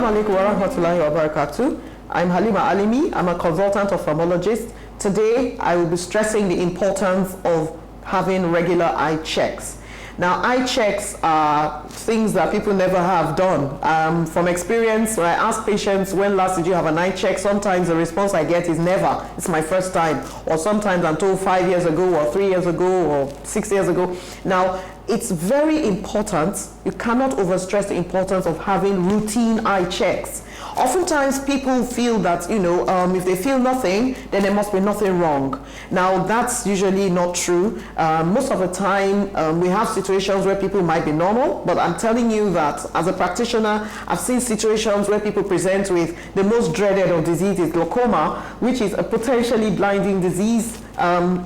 Assalamu alaikum wa rahmatullahi wa barakatuh. I'm Halima Alimi. I'm a consultant ophthalmologist. Today, I will be stressing the importance of having regular eye checks. Now, eye checks are things that people never have done. From experience, when I ask patients, when last did you have an eye check? Sometimes the response I get is never. It's my first time. Or sometimes I'm told 5 years ago, or 3 years ago, or 6 years ago. Now, it's very important. You cannot overstress the importance of having routine eye checks. Oftentimes people feel that, if they feel nothing, then there must be nothing wrong. Now, that's usually not true. Most of the time, we have situations where people might be normal, but I'm telling you that as a practitioner, I've seen situations where people present with the most dreaded of diseases, glaucoma, which is a potentially blinding disease.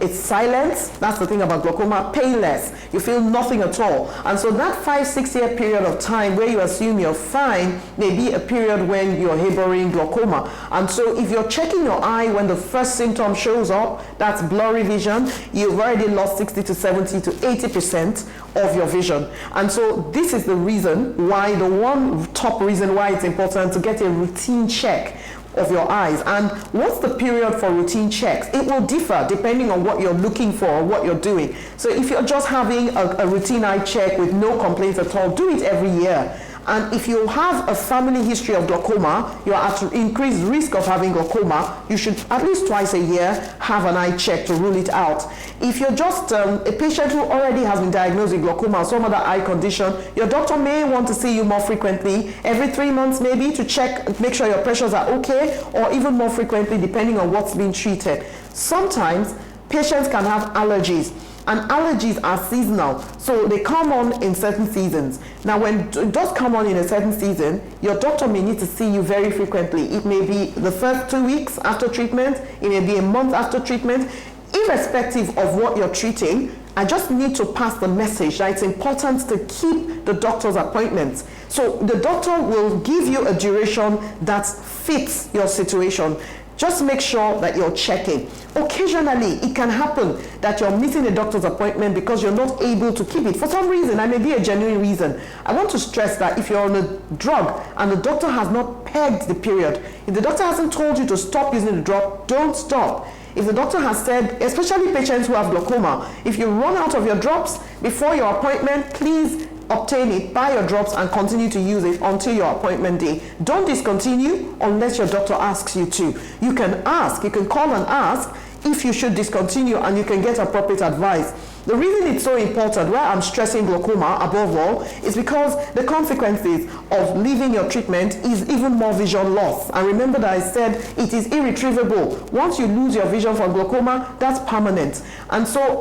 It's silent. That's the thing about glaucoma. Painless. You feel nothing at all. And so that 5-6 year period of time where you assume you're fine may be a period when you're harboring glaucoma. And so if you're checking your eye when the first symptom shows up, that's blurry vision, you've already lost 60 to 70 to 80% of your vision. And so this is the reason why, the one top reason why it's important to get a routine check of your eyes. And what's the period for routine checks? It will differ depending on what you're looking for or what you're doing. So if you're just having a routine eye check with no complaints at all, do it every year. And if you have a family history of glaucoma, you're at increased risk of having glaucoma, you should at least twice a year have an eye check to rule it out. If you're just a patient who already has been diagnosed with glaucoma or some other eye condition, your doctor may want to see you more frequently, every 3 months maybe, to check, make sure your pressures are okay, or even more frequently depending on what's being treated. Sometimes patients can have allergies. And allergies are seasonal, so they come on in certain seasons. Now, when it does come on in a certain season, your doctor may need to see you very frequently. It may be the first 2 weeks after treatment, it may be a month after treatment. Irrespective of what you're treating, I just need to pass the message that it's important to keep the doctor's appointments. So the doctor will give you a duration that fits your situation. Just make sure that you're checking. Occasionally, it can happen that you're missing a doctor's appointment because you're not able to keep it. For some reason, that may be a genuine reason. I want to stress that if you're on a drug and the doctor has not pegged the period, if the doctor hasn't told you to stop using the drug, don't stop. If the doctor has said, especially patients who have glaucoma, if you run out of your drops before your appointment, please obtain it, buy your drops, and continue to use it until your appointment day. Don't discontinue unless your doctor asks you to. You can ask, you can call and ask if you should discontinue, and you can get appropriate advice. The reason it's so important, why I'm stressing glaucoma above all, is because the consequences of leaving your treatment is even more vision loss. And remember that I said it is irretrievable. Once you lose your vision from glaucoma, that's permanent. And so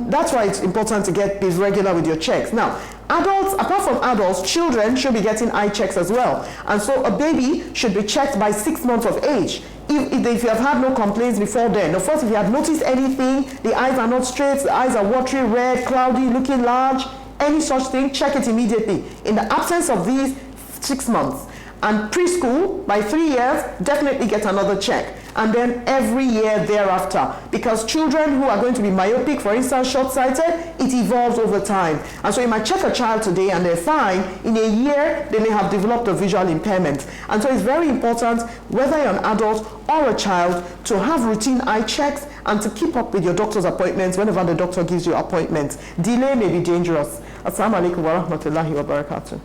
that's why it's important to get these regular with your checks. Now, adults, apart from adults, children should be getting eye checks as well. And so a baby should be checked by 6 months of age. If you have had no complaints before then, of course, if you have noticed anything, the eyes are not straight, the eyes are watery, red, cloudy, looking large, any such thing, check it immediately. In the absence of these, 6 months. And preschool, by 3 years, definitely get another check. And then every year thereafter. Because children who are going to be myopic, for instance, short-sighted, it evolves over time. And so you might check a child today and they're fine. In a year, they may have developed a visual impairment. And so it's very important, whether you're an adult or a child, to have routine eye checks and to keep up with your doctor's appointments whenever the doctor gives you appointments. Delay may be dangerous. Assalamu alaikum wa rahmatullahi wa barakatuh.